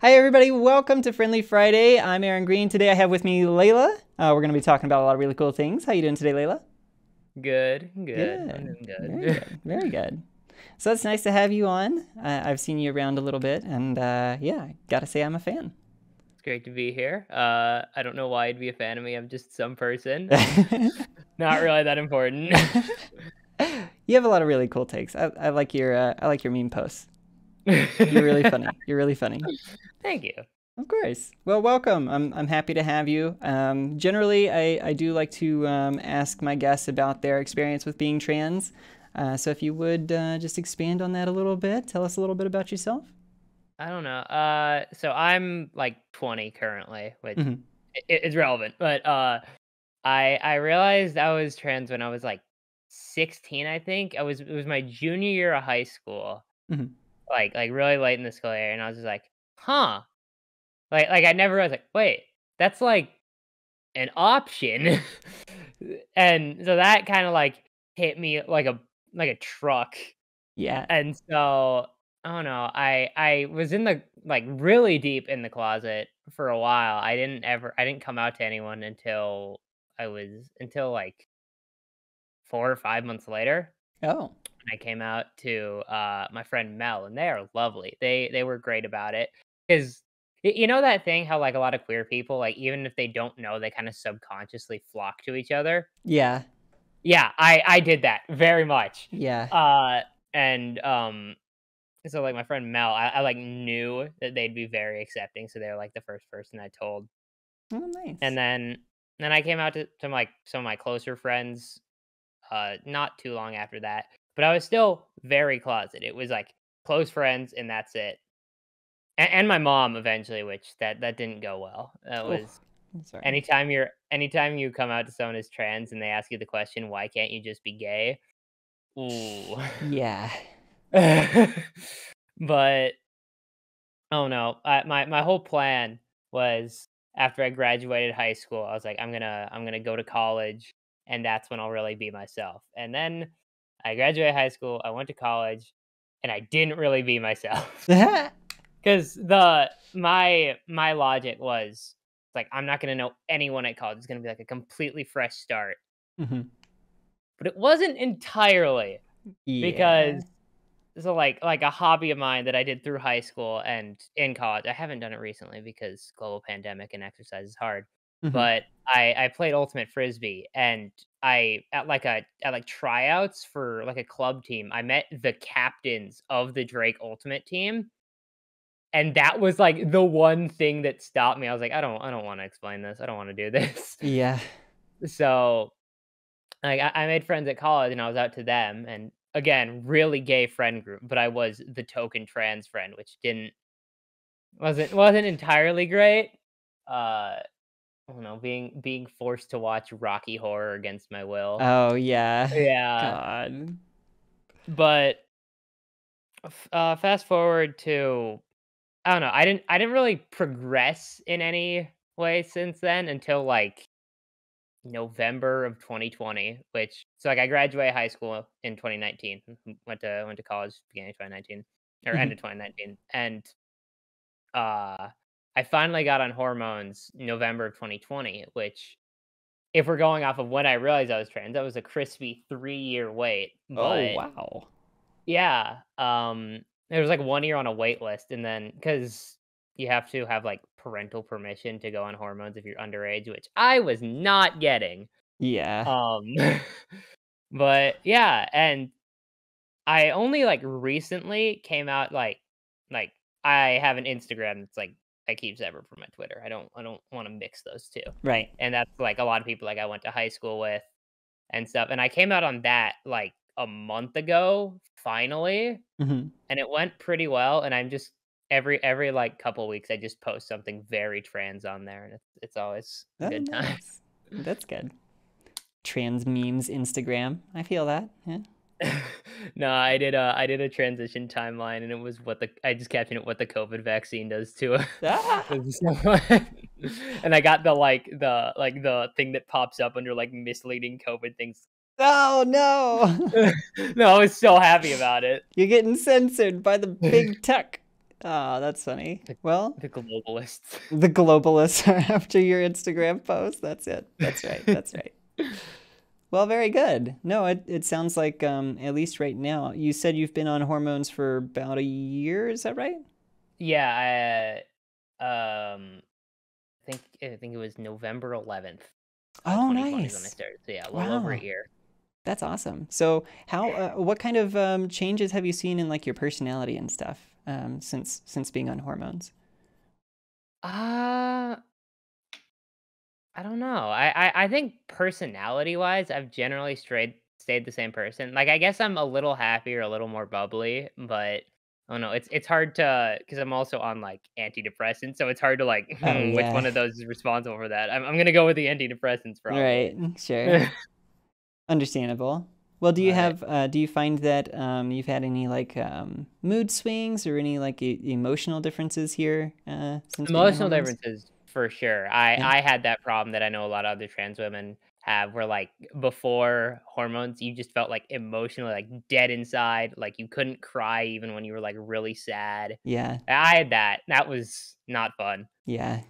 Hi, everybody. Welcome to Friendly Friday. I'm Aaron Green. Today I have with me Layla. We're going to be talking about a lot of really cool things. How you doing today, Layla? Good. I'm Good. doing Very good. good. Very good. So it's nice to have you on. I've seen you around a little bit, and yeah, gotta say I'm a fan. It's great to be here. I don't know why you'd be a fan of me. I'm just some person. Not really that important. You have a lot of really cool takes. I like your meme posts. You're really funny. You're really funny. Thank you. Of course. Well, welcome. I'm happy to have you. Generally, I do like to ask my guests about their experience with being trans. So if you would just expand on that a little bit, tell us a little bit about yourself. I don't know. So I'm like 20 currently, which Hmm. is relevant. But I realized I was trans when I was like 16. I think it was my junior year of high school, Hmm. like really late in the school year, and I was just like, huh. Like I never was like, wait, that's like an option. And so that kinda, like, hit me like a truck, Yeah. and so, I don't know, I was in the like, really deep in the closet for a while. I didn't come out to anyone until, like, 4 or 5 months later, Oh. and I came out to, my friend Mel, and they are lovely. They were great about it, 'cause you know that thing how, like, a lot of queer people, like, even if they don't know, they kinda subconsciously flock to each other? Yeah. Yeah, I did that very much. Yeah. Uh, and, so, like, my friend Mel, like, knew that they'd be very accepting, so they were, like, the first person I told. Oh, And nice. then I came out to, like, some of my closer friends, not too long after that, but I was still very closeted. It was, like, close friends, and that's it. And my mom eventually, which that didn't go well. That Oh, was I'm sorry. anytime you come out to someone as trans and they ask you the question, "Why can't you just be gay?" Ooh. Yeah. But, oh, no, my whole plan was after I graduated high school, I was like, I'm gonna go to college, and that's when I'll really be myself." And then I graduated high school, I went to college, and I didn't really be myself. 'Cause my logic was, like, I'm not gonna know anyone at college, it's gonna be, like, a completely fresh start. Hmm. But it wasn't entirely, Yeah. because so, like a hobby of mine that I did through high school and in college, I haven't done it recently because global pandemic and exercise is hard, Hmm. but I played ultimate frisbee, and at, like, tryouts for, like, a club team, I met the captains of the Drake ultimate team, and that was, like, the one thing that stopped me. I was like, I don't wanna explain this, I don't wanna do this." Yeah. So, like, I made friends at college, and I was out to them, and again, really gay friend group, but I was the token trans friend, which didn't wasn't entirely great. I don't know, being forced to watch Rocky Horror against my will. Oh, yeah. Yeah, God. but fast forward to, I don't know, I didn't really progress in any way since then until, like, November of 2020, which so, like, I graduated high school in 2019, went to college beginning of 2019 or end Hmm. of 2019, and, uh, I finally got on hormones November of 2020, which, if we're going off of when I realized I was trans, that was a crispy 3-year wait, Oh, but wow. yeah, there was, like, 1 year on a wait list, and then because you have to have, like, parental permission to go on hormones if you're underage, which I was not getting. Yeah. Um, but yeah, and I only, like, recently came out, like, I have an Instagram that's, like, I keep separate from my Twitter. I don't wanna mix those 2. Right. And that's, like, a lot of people, like, I went to high school with and stuff, and I came out on that, like, a month ago, finally, Hmm. and it went pretty well, and I'm just every, like, couple weeks, I just post something very trans on there, and it's always a Oh, good time. nice. That's good. Trans memes Instagram. I feel that. Yeah. No, I did a transition timeline, and it was what the I just captioned it, "What the COVID vaccine does to Ah! to someone." And I got the thing that pops up under, like, misleading COVID things. Oh no! No, I was so happy about it. You're getting censored by the big tech. Oh, that's funny. The, Well, the globalists. the globalists are after your Instagram post. That's it. That's right. That's right. Well, very good. No, it sounds like at least right now, you said you've been on hormones for about a year. Is that right? Yeah, I think it was November 11th, Oh, 2020 is when I nice. started. So yeah, a little over a Wow. year. That's awesome. So, what kind of changes have you seen in like your personality and stuff since being on hormones? Uh, I don't know. I think personality wise, I've generally stayed the same person. Like I guess I'm a little happier, a little more bubbly, but I don't know. It's hard to because I'm also on like antidepressants, so it's hard to like Oh which yeah, one of those is responsible for that. I'm gonna go with the antidepressants probably. right, sure, understandable. Well, But do you find that you've had any like mood swings or any like emotional differences here since being on emotional hormones? differences for sure. I Yeah, I had that problem that I know a lot of other trans women have where like before hormones you just felt like emotionally like dead inside, like you couldn't cry even when you were like really sad. yeah, I had that. That was not fun. yeah.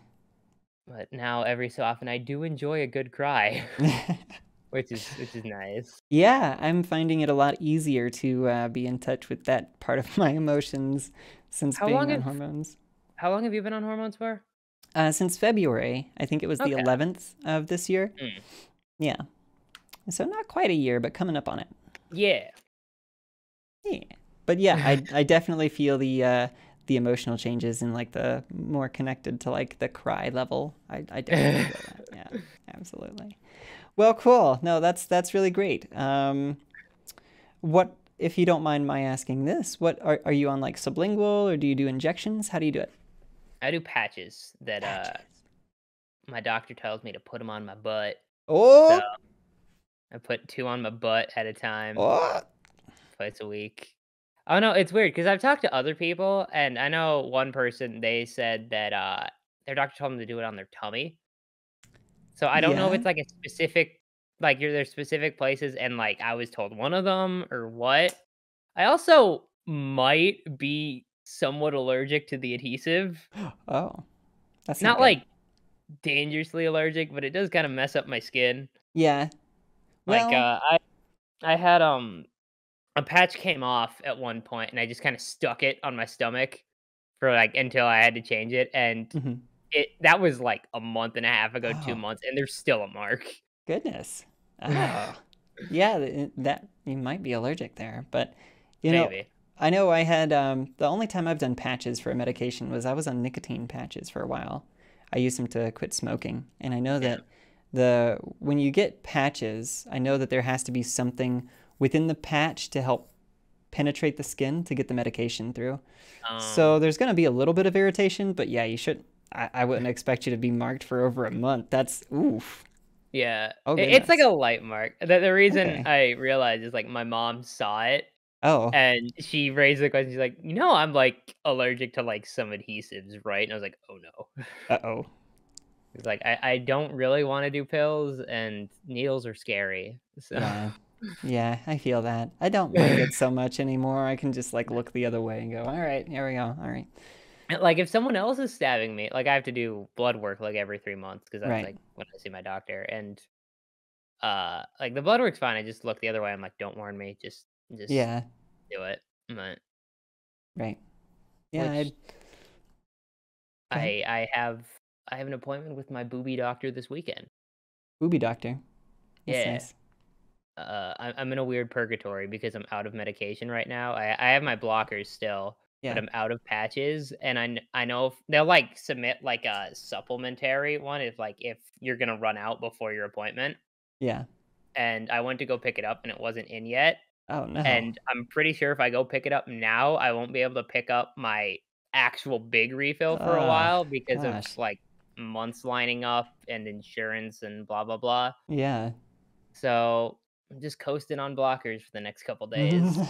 But now every so often I do enjoy a good cry, which is nice. Yeah, I'm finding it a lot easier to be in touch with that part of my emotions since How being long on have hormones. how long have you been on hormones for? Since February, I think it was the Okay. 11th of this year. Mm. Yeah, so not quite a year, but coming up on it. Yeah. Yeah, but yeah, I definitely feel the emotional changes and like the more connected to like the cry level. I definitely feel that. Yeah, absolutely. Well, cool. No, that's really great. What if you don't mind my asking this? What are you on like sublingual or do you do injections? How do you do it? I do patches that Patches. my doctor tells me to put them on my butt. So Oh, I put 2 on my butt at a time, oh, twice a week. Oh, no, it's weird because 'cause I've talked to other people, and I know one person, they said that, their doctor told them to do it on their tummy. So I don't know if yeah. it's, like, a specific like, there's specific places, and, like, I was told one of them or what. I also might be somewhat allergic to the adhesive. Oh, that's not Not, good. like, dangerously allergic, but it does kinda mess up my skin. Yeah. Like, Well, I had, a patch came off at one point, and I just kinda stuck it on my stomach for, like, until I had to change it, and mhm. that was, like, a month and a half ago, 2 Oh, months, and there's still a mark. goodness. Oh. Yeah, that you might be allergic there, but you know, Maybe. I know I had the only time I've done patches for a medication was I was on nicotine patches for a while. I used them to quit smoking, and I know Yeah. that the when you get patches, I know that there has to be something within the patch to help penetrate the skin to get the medication through. Um, So there's going to be a little bit of irritation, but yeah, you should. I wouldn't expect you to be marked for over a month. That's oof. yeah. Oh It's like goodness. a light mark. The reason Okay. I realized is, like, my mom saw it, Oh. and she raised the question, she's like, "You know, I'm, like, allergic to, like, some adhesives, right?" And I was like, "Oh, no." Uh-oh. It's like, I don't really wanna do pills, and needles are scary, so Yeah. Yeah, I feel that. I don't mind it so much anymore. I can just like look the other way and go, all right, here we go. All right. And, like, if someone else is stabbing me like, I have to do blood work, like, every 3 months because that's, Right. like, when I see my doctor, and, like, the blood work's fine, I just look the other way, I'm like, "Don't warn me, just Yeah. do it." But Right. Yeah, which I'd go ahead. I have an appointment with my boobie doctor this weekend. Booby doctor. That's Yeah. nice. I'm in a weird purgatory because I'm out of medication right now. I have my blockers still, but Yeah. I'm out of patches, and I know they'll like submit like a supplementary one if you're gonna run out before your appointment. Yeah. And I went to go pick it up, and it wasn't in yet. Oh no. And I'm pretty sure if I go pick it up now, I won't be able to pick up my actual big refill for a Ah, while because of gosh. like months lining up and insurance and blah blah blah. Yeah. So, I'm just coasting on blockers for the next couple days.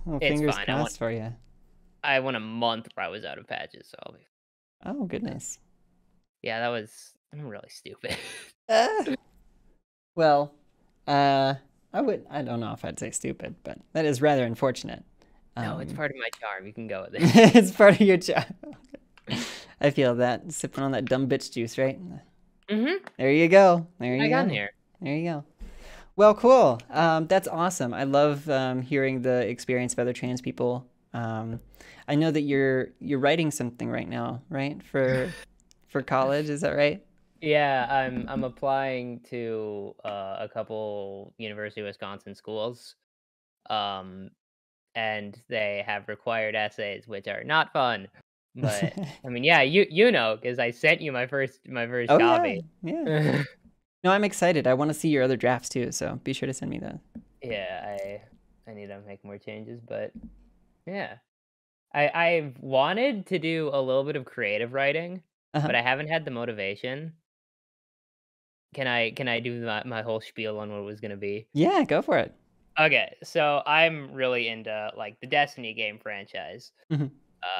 Well, It's fingers fine. crossed for you. I went a month where I was out of patches, so I'll be Oh goodness. yeah, I'm really stupid. Uh, well, uh, I don't know if I'd say stupid, but that is rather unfortunate. No, it's part of my charm. You can go with it. It's part of your job. I feel that sipping on that dumb bitch juice, right? Mm-hmm. There you go. There I you got in go. here. There you go. Well, cool. That's awesome. I love hearing the experience of other trans people. I know that you're writing something right now, right? For college, is that right? Yeah, I'm applying to a couple University of Wisconsin schools. Um, and they have required essays, which are not fun. But I mean, yeah, you know, because I sent you my first Oh yeah, copy. yeah. No, I'm excited. I want to see your other drafts too, so be sure to send me those. Yeah, I need to make more changes, but yeah. I've wanted to do a little bit of creative writing, Uh-huh. but I haven't had the motivation. Can I do my whole spiel on what it was gonna be? Yeah, go for it. Okay, so I'm really into like the Destiny game franchise. Hmm.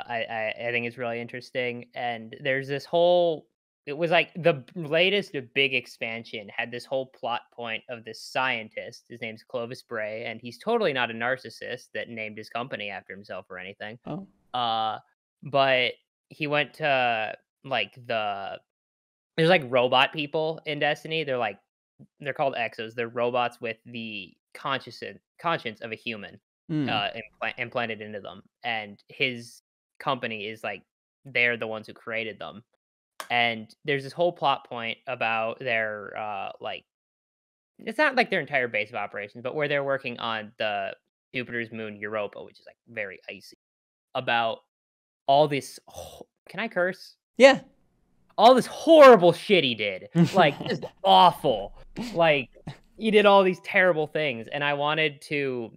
I think it's really interesting, and there's this whole. It was like the latest big expansion had this whole plot point of this scientist. His name's Clovis Bray, and he's totally not a narcissist that named his company after himself or anything. Oh. Uh, but he went to like there's like robot people in Destiny. They're called exos. They're robots with the conscience of a human Mm. implanted into them. And his company is like they're the ones who created them. And there's this whole plot point about their like it's not like their entire base of operations, but where they're working on the Jupiter's moon Europa, which is like very icy. About all this. Can I curse? Yeah. All this horrible shit he did, like, just awful. Like, he did all these terrible things, and I wanted to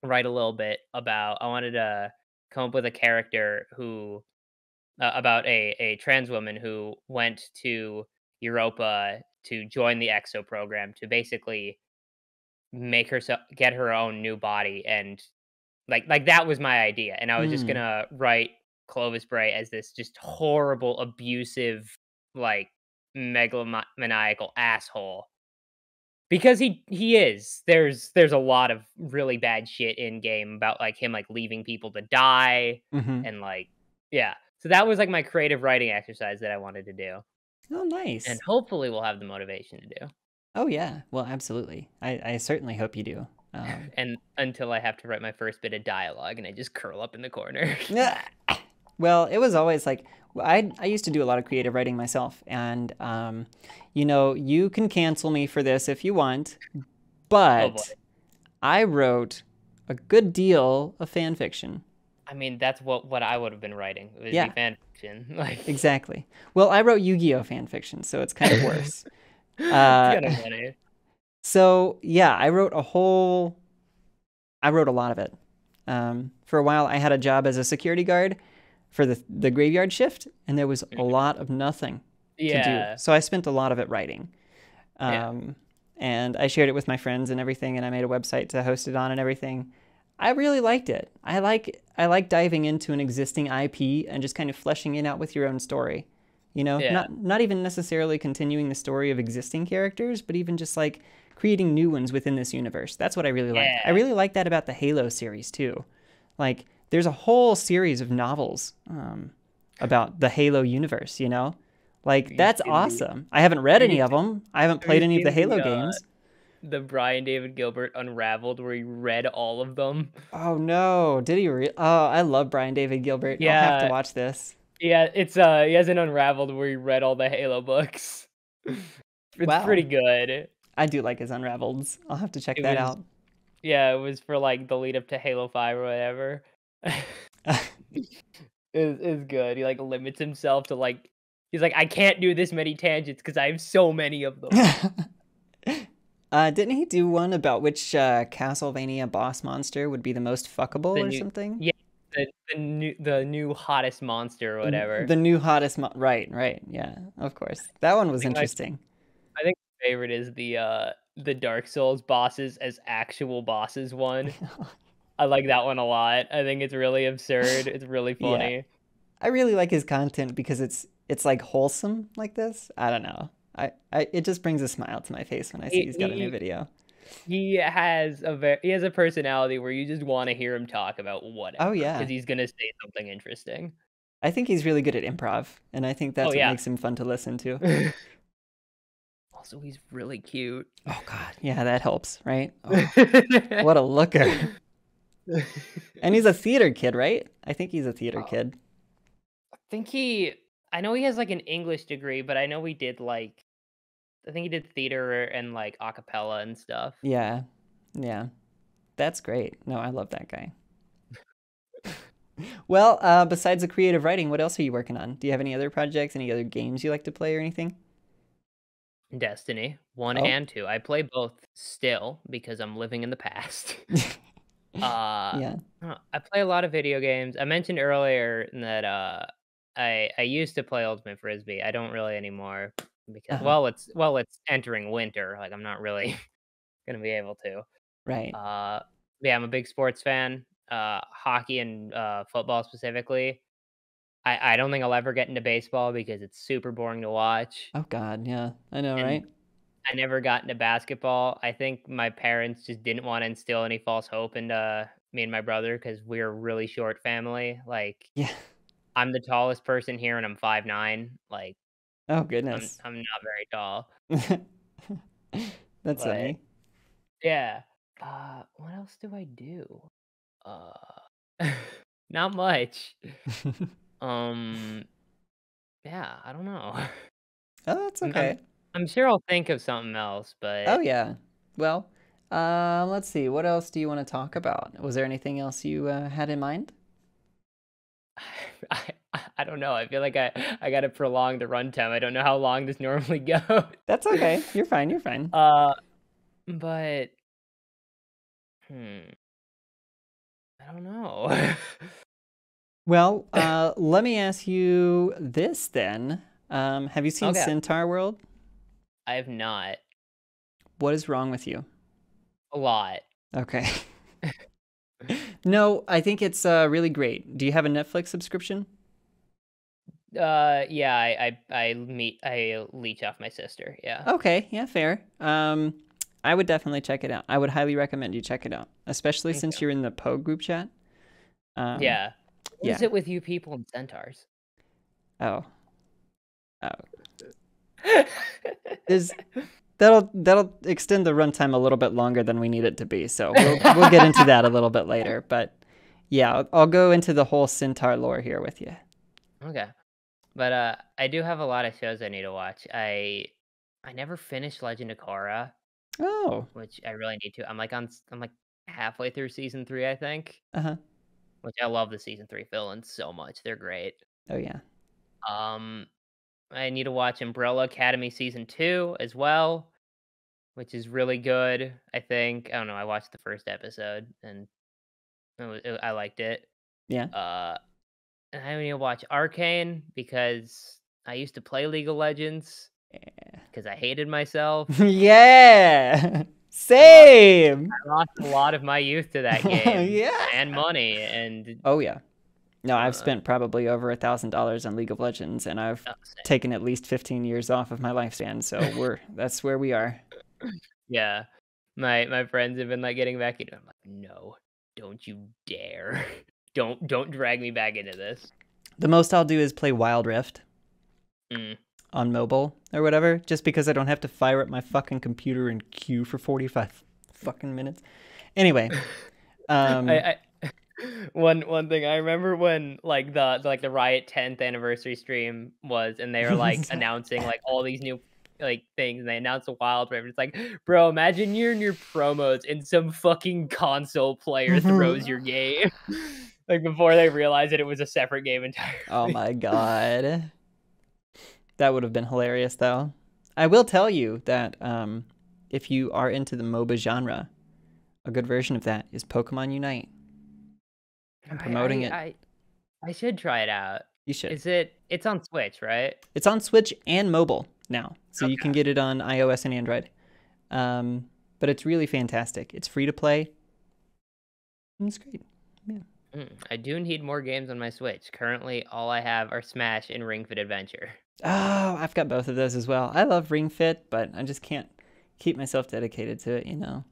write a little bit about I wanted to come up with a character who about a trans woman who went to Europa to join the EXO program to basically make herself get her own new body, and like that was my idea, and I was just Mm. gonna write Clovis Bray as this just horrible, abusive, like megalomaniacal asshole because he is. There's a lot of really bad shit in game about like him like leaving people to die Hmm. and like yeah. So that was like my creative writing exercise that I wanted to do, Oh, and nice. hopefully we'll have the motivation to do. Oh yeah. Well, absolutely. I certainly hope you do. And until I have to write my first bit of dialogue and I just curl up in the corner. Yeah. Well, it was always like I used to do a lot of creative writing myself, and you can cancel me for this if you want, Oh boy. but I wrote a good deal of fan fiction. I mean, that's what I would have been writing. It would be Yeah, fan fiction. Like exactly. Well, I wrote Yu-Gi-Oh fan fiction, so it's kind of worse. it's Uh, kind of funny. so yeah, I wrote a lot of it. For a while, I had a job as a security guard for the graveyard shift, and there was a lot of nothing to do. Yeah. So I spent a lot of it writing. Yeah. And I shared it with my friends and everything, and I made a website to host it on and everything. I really liked it. I like diving into an existing IP and just kind of fleshing it out with your own story. Yeah. Not even necessarily continuing the story of existing characters, but even just like creating new ones within this universe. That's what I really like. I Yeah. really like that about the Halo series too. Like, there's a whole series of novels about the Halo universe. Like, Have you that's seen awesome. I haven't read have any you of them. I haven't have you played any of the seen Halo games. the Brian David Gilbert Unraveled where he read all of them? Oh no, did he Oh, I love Brian David Gilbert. I'll have to Yeah. watch this. Yeah, it's he has an Unraveled where he read all the Halo books. It's pretty Wow. good. I do like his Unraveleds. I'll have to check It that was out. yeah, it was for like the lead up to Halo 5 or whatever. Is good. He like limits himself to like he's like I can't do this many tangents because I have so many of them. Didn't he do one about which Castlevania boss monster would be the most fuckable The or new something? yeah, the new hottest monster or whatever. The new hottest right, right. Yeah, of course. That one I was think my interesting. I think my favorite is the Dark Souls bosses as actual bosses one. I like that one a lot. I think it's really absurd. It's really Yeah. funny. I really like his content because it's like wholesome like this. I don't know. It just brings a smile to my face when I see He, he's got a new he video. he has a personality where you just wanna hear him talk about Oh, whatever, because yeah. he's gonna say something interesting. I think he's really good at improv, and I think Oh, that's what yeah. makes him fun to listen to. Also, he's really cute. Oh, God. Yeah, that helps, right? Oh, what a looker. And he's a theater kid, right? I think he's a theater Oh, kid. think he I know he has, like, an English degree, but I know he did, like I think he did theater and, like, acapella and stuff. Yeah. Yeah. That's great. No, I love that guy. Well, besides the creative writing, what else are you working on? Do you have any other projects, any other games you like to play or anything? Destiny 1 Oh, and 2. I play both still because I'm living in the past. Uh, yeah. I play a lot of video games. I mentioned earlier that, I used to play Ultimate Frisbee. I don't really anymore because Uh-huh. it's entering winter, like, I'm not really gonna be able to. Right. Uh, yeah, I'm a big sports fan, hockey and, football specifically. I don't think I'll ever get into baseball because it's super boring to watch, Oh, God. Yeah. I know, and right? I never got into basketball. I think my parents just didn't wanna instill any false hope into me and my brother because 'cause we're a really short family. Like, Yeah. I'm the tallest person here, and I'm 5'9". Like, Oh, I'm goodness. I'm not very tall, That's but funny. yeah. What else do I do? Uh, not much. Um, yeah, I don't know. Oh, that's I'm I'm okay. I'm sure I'll think of something else, Oh, but yeah. Well, let's see. What else do you want to talk about? Was there anything else you had in mind? I don't know. I feel like I gotta prolong the runtime. I don't know how long this normally goes. That's okay. You're fine. You're fine. Uh, but hmm, I don't know. Well, let me ask you this then. Have you seen Okay, Centaur World? I have not. What is wrong with you? A lot. Okay. No, I think it's really great. Do you have a Netflix subscription? Yeah, I leech off my sister. Yeah. Okay, yeah, fair. I would definitely check it out. I would highly recommend you check it out, especially since Okay. you're in the Poe group chat. Um, Yeah. What is yeah. it with you people and centaurs? Oh, oh. Is that'll extend the runtime a little bit longer than we need it to be. So we'll get into that a little bit later. But yeah, I'll go into the whole Centaur lore here with you. Okay. But, I do have a lot of shows I need to watch. I never finished Legend of Korra, Oh, which I really need to. I'm, like, halfway through season 3, I think, uh-huh. which I love the season 3 villains so much. They're great. Oh yeah. Um, I need to watch Umbrella Academy season 2 as well, which is really good, I think. I don't know, I watched the first episode and I liked it. Yeah. Uh, and I need to watch Arcane because I used to play League of Legends because I hated myself. Yeah. I lost Same. I lost a lot of my youth to that game Yeah. and money and, Oh yeah. No, I've uh, spent probably over $1,000 on League of Legends, and I've same. taken at least 15 years off of my lifespan. So that's where we are. Yeah. My friends have been, like, getting back into it. I'm like, "No, don't you dare. Don't drag me back into this." The most I'll do is play Wild Rift Mm. on mobile or whatever, just because I don't have to fire up my fucking computer and queue for 45 fucking minutes. Anyway, um, I one thing I remember when, like, the Riot 10th anniversary stream was and they were, like, announcing, like, all these new, like, things, and they announced a Wild Rift. It's like, "Bro, imagine you're in your promos and some fucking console player throws your game." Like, before they realized that it was a separate game oh entirely. my god, that would have been hilarious, though. I will tell you that if you are into the MOBA genre, a good version of that is Pokemon Unite. I'm promoting I it. I I should try it out. You should. It's on Switch, right? It's on Switch and mobile now, so you can Okay. get it on iOS and Android. Um, but it's really fantastic. It's free to play. And it's great. Yeah. I do need more games on my Switch. Currently, all I have are Smash and Ring Fit Adventure. Oh, I've got both of those as well. I love Ring Fit, but I just can't keep myself dedicated to it, you know.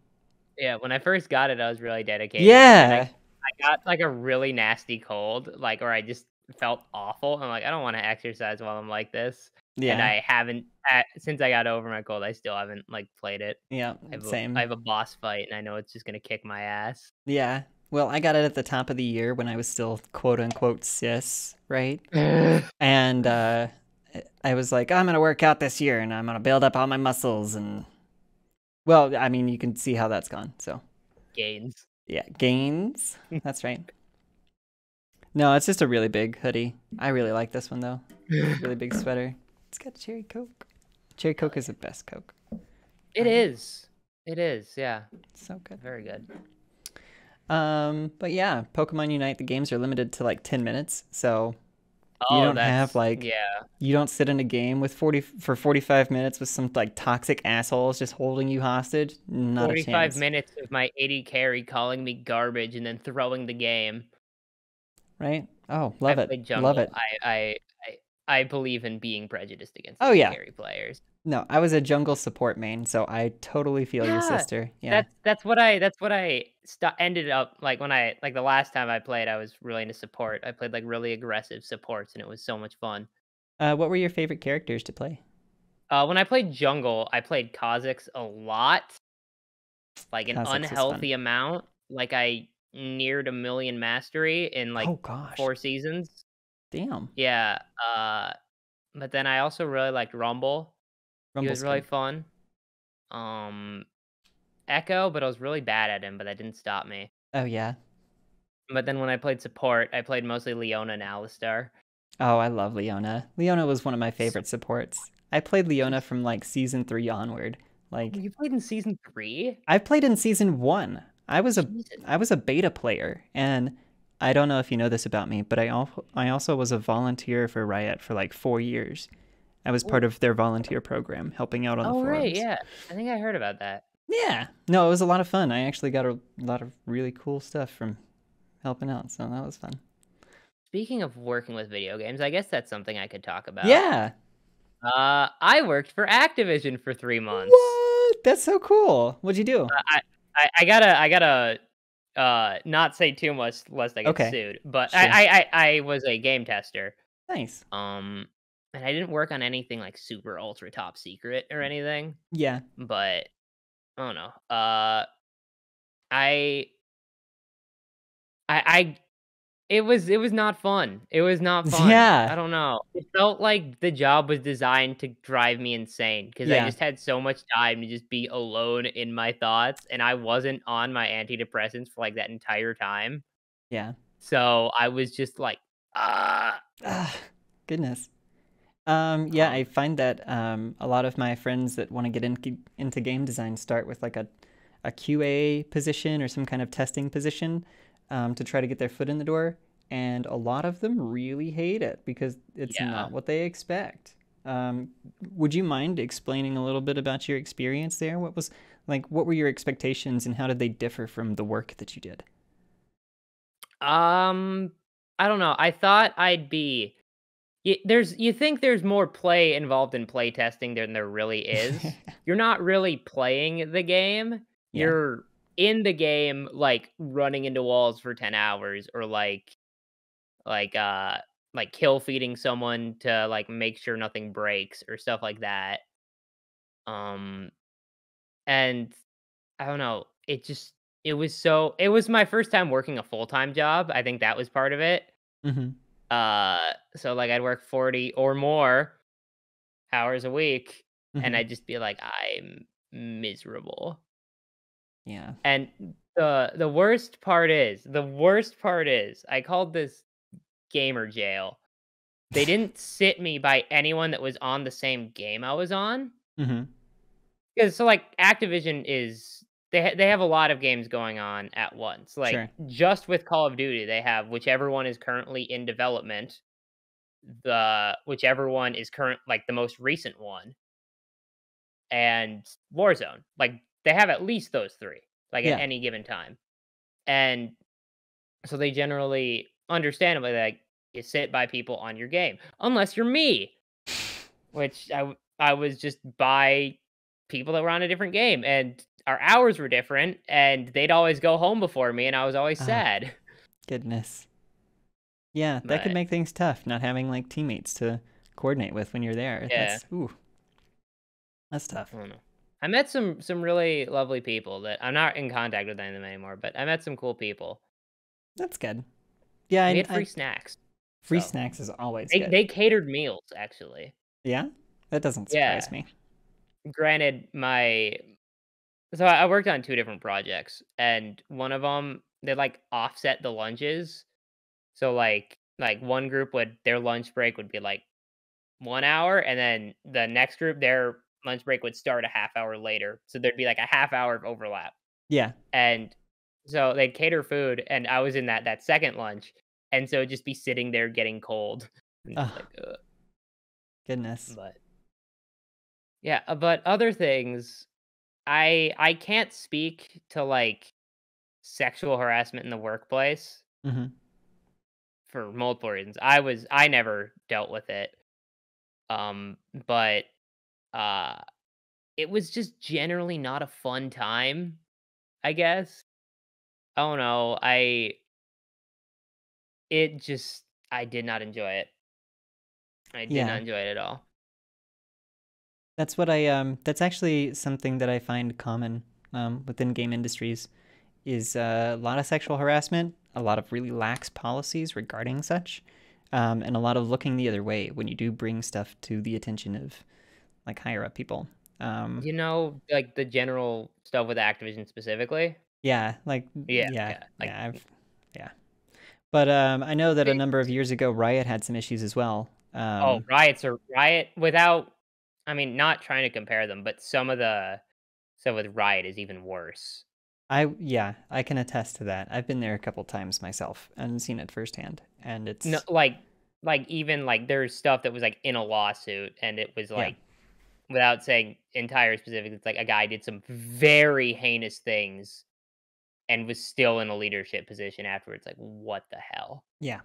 Yeah, when I first got it, I was really dedicated, but then I Yeah. I got, like, a really nasty cold, like, or I just felt awful. I'm like, "I don't wanna exercise while I'm like this," and Yeah. I haven't since I got over my cold, I still haven't, like, played it. Yeah. I Same. have a boss fight, and I know it's just gonna kick my ass. Yeah. Well, I got it at the top of the year when I was still quote unquote cis, right? And I was like, I'm gonna work out this year and I'm gonna build up all my muscles and well, I mean, you can see how that's gone. So Gains. yeah, gains. That's right. No, it's just a really big hoodie. I really like this one though. Really big sweater. It's got cherry coke. Cherry Hell coke is the yeah. best coke. It is. It is, yeah. So good. Very good. But yeah, Pokemon Unite, the games are limited to like 10 minutes. So you Oh, don't have that's like yeah. you don't sit in a game with 45 minutes with some like toxic assholes just holding you hostage. Not a 45 chance, minutes of my 80 carry calling me garbage and then throwing the game. right? Oh, I love it. played Love jungle. it. I believe in being prejudiced against Oh 80 yeah. carry players. No, I was a jungle support main, so I totally feel your Yeah, sister. Yeah. that's what I ended up like when I like the last time I played. I was really into support. I played like really aggressive supports, and it was so much fun. What were your favorite characters to play? When I played jungle, I played Kha'Zix a lot, like an Kha'Zix is fun. unhealthy amount. Like I neared a million mastery in like Oh gosh. 4 seasons. Damn. Yeah. But then I also really liked Rumble. He was Rumble's really good. fun. Um, Echo, but I was really bad at him, but that didn't stop me. Oh yeah. But then when I played support, I played mostly Leona and Alistar. Oh, I love Leona. Leona was one of my So favorite supports. I played Leona she's from like season 3 onward. oh, Like you played in season 3? I played in season 1. Jesus. I was a beta player and I don't know if you know this about me, but I also was a volunteer for Riot for like 4 years. I was part Ooh. of their volunteer program, helping out on the Oh, right, forums. yeah. I think I heard about that. Yeah. No, it was a lot of fun. I actually got a lot of really cool stuff from helping out, so that was fun. Speaking of working with video games, I guess that's something I could talk about. Yeah. I worked for Activision for 3 months. What? That's so cool. What'd you do? I gotta not say too much lest I get Okay. sued, but Sure. I was a game tester. Nice. Um, and I didn't work on anything like super ultra top secret or anything, Yeah. but I don't know. I I it was not fun. It was not fun. I Yeah. don't know. It felt like the job was designed to drive me insane because I Yeah. just had so much time to just be alone in my thoughts, and I wasn't on my antidepressants for like that entire time. Yeah. So I was just like, ah. Ah, goodness. Yeah, Um, I find that a lot of my friends that want to get into game design start with like a QA position or some kind of testing position to try to get their foot in the door. And a lot of them really hate it because it's yeah. not what they expect. Um, would you mind explaining a little bit about your experience there? What were your expectations and how did they differ from the work that you did? Um, I don't know. I thought I'd be you think there's more play involved in play testing than there really is. You're not really playing the game. Yeah. You're in the game like running into walls for 10 hours or like like kill feeding someone to like make sure nothing breaks or stuff like that. Um and I don't know, it was my first time working a full-time job. I think that was part of it. Mm-hmm. So like I'd work 40 or more hours a week, and Mm-hmm. I'd just be like, "I'm miserable." Yeah. And the worst part is, I called this gamer jail. They didn't sit me by anyone that was on the same game I was on. Mm-hmm. 'Cause so, like, Activision is they have a lot of games going on at once. Like, Sure. just with Call of Duty, they have whichever one is currently in development, the whichever one is current like, the most recent one, and Warzone. Like, they have at least those 3, like, at Yeah. any given time. And so they generally understandably, like, you sit by people on your game, unless you're me, which I was just by people that were on a different game, and our hours were different, and they'd always go home before me, and I was always Oh, sad. goodness. Yeah, that could But make things tough, not having like teammates to coordinate with when you're there. yeah, That's tough. I don't know. I met some really lovely people that I'm not in contact with any of them anymore, but I met some cool people. That's good. Yeah, We had free I snacks, free so snacks is always they good. they catered meals actually. Yeah, that doesn't surprise Yeah. me. Granted, I worked on 2 different projects, and one of them they, like, offset the lunches. So, one group would their lunch break would be, like, 1 hour, and then the next group, their lunch break would start a half hour later. So there'd be, like, a half hour of overlap, Yeah. and so they'd cater food, and I was in that second lunch, and so just be sitting there getting cold, and just Oh, like, goodness. but yeah, but other things, I can't speak to, like, sexual harassment in the workplace Hmm. for multiple reasons. I never dealt with it, but, uh, it was just generally not a fun time, I guess. I don't know, it just I did not enjoy it. I did not Yeah, enjoy it at all. that's what I that's actually something that I find common within game industries is a lot of sexual harassment, a lot of really lax policies regarding such, and a lot of looking the other way when you do bring stuff to the attention of like higher up people. Um, Like, the general stuff with Activision specifically? yeah, like Yeah, yeah, like yeah. But I know that a they number of years ago, Riot had some issues as well. oh, Riot without I mean, not trying to compare them, but some of the stuff with Riot is even worse. Yeah, I can attest to that. I've been there a couple times myself and seen it firsthand, and No, it's even, like, there's stuff that was, like, in a lawsuit, and it was, yeah, like, without saying entire specifics, it's like a guy did some very heinous things and was still in a leadership position afterwards, like, what the hell? yeah,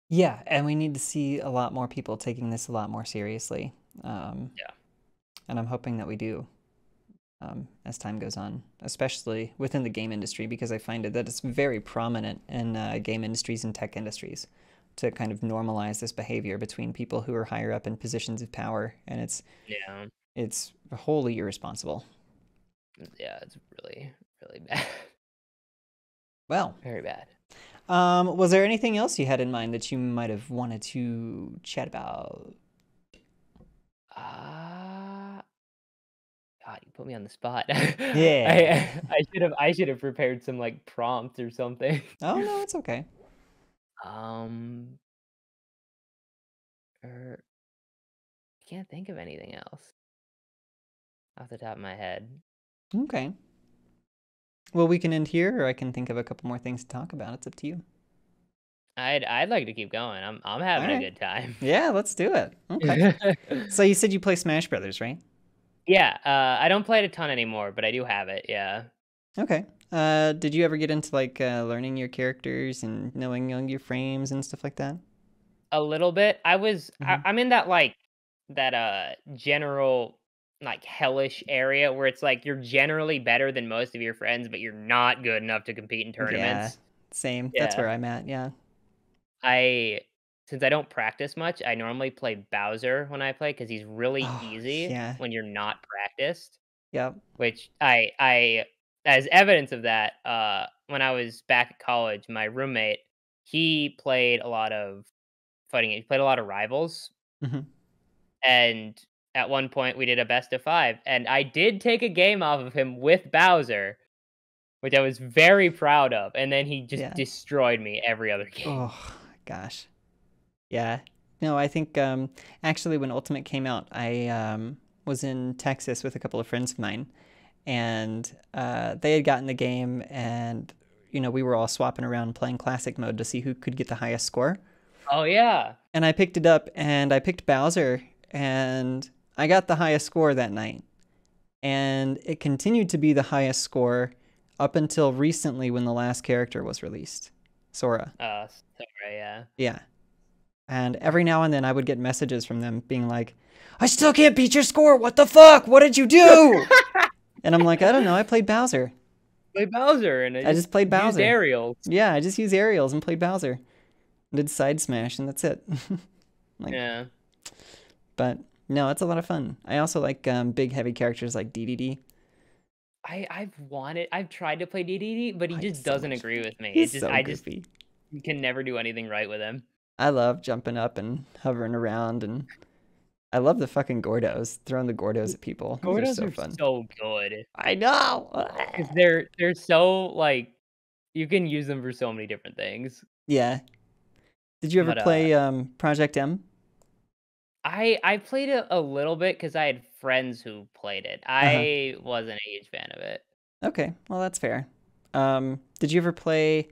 yeah, and we need to see a lot more people taking this a lot more seriously, um, Yeah. and I'm hoping that we do as time goes on, especially within the game industry, because I find it that it's very prominent in game industries and tech industries to kind of normalize this behavior between people who are higher up in positions of power, and Yeah. it's wholly irresponsible. Yeah, it's really, really bad. Well, Very bad. was there anything else you had in mind that you might have wanted to chat about? Ah, God, you put me on the spot. Yeah. I should have prepared some, like, prompts or something. Oh no, it's okay. Um, I can't think of anything else off the top of my head. Okay. Well, we can end here, or I can think of a couple more things to talk about. It's up to you. I'd like to keep going. I'm All having a right. good time. Yeah, let's do it. Okay. So you said you play Smash Brothers, right? Yeah, I don't play it a ton anymore, but I do have it, yeah. Okay. Did you ever get into like learning your characters and knowing your frames and stuff like that? A little bit. Mm-hmm. I'm in that general, like, hellish area where it's like you're generally better than most of your friends, but you're not good enough to compete in Yeah. tournaments. Same. That's Yeah. where I'm at. Yeah. I Since I don't practice much, I normally play Bowser when I play because he's really Oh easy yeah. when you're not practiced. Yep. Which I as evidence of that, when I was back at college, my roommate, he played a lot of he played a lot of Rivals, Mm-hmm. and at one point we did a best of 5, and I did take a game off of him with Bowser, which I was very proud of, and then he just Yeah. destroyed me every other game. Oh gosh. Yeah. No, I think actually when Ultimate came out, I was in Texas with a couple of friends of mine, and they had gotten the game, and we were all swapping around playing classic mode to see who could get the highest score. Oh, yeah. And I picked it up, and I picked Bowser, and I got the highest score that night. And it continued to be the highest score up until recently when the last character was released, Sora. Sorry, yeah. Yeah. And every now and then I would get messages from them being like, I still can't beat your score. What the fuck? What did you do? And I'm like, I don't know. I played Bowser. Play Bowser, and I I just just played used Bowser. aerials. Yeah, I just used aerials and played Bowser. Did side smash, and that's it. Like, Yeah. but no, it's a lot of fun. I also like big, heavy characters like DDD. I've tried to play DDD, but he Oh, he's just so doesn't much agree fun. with me. He's so I just goofy. can never do anything right with him. I love jumping up and hovering around, and I love the fucking Gordos, throwing the Gordos at people. Those are Gordos so are fun. so good I know. because they're so like you can use them for so many different things. Yeah. Did you ever But play Project M? I played it a little bit because I had friends who played it. Uh-huh. I wasn't a huge fan of it. Okay, well that's fair. Did you ever play,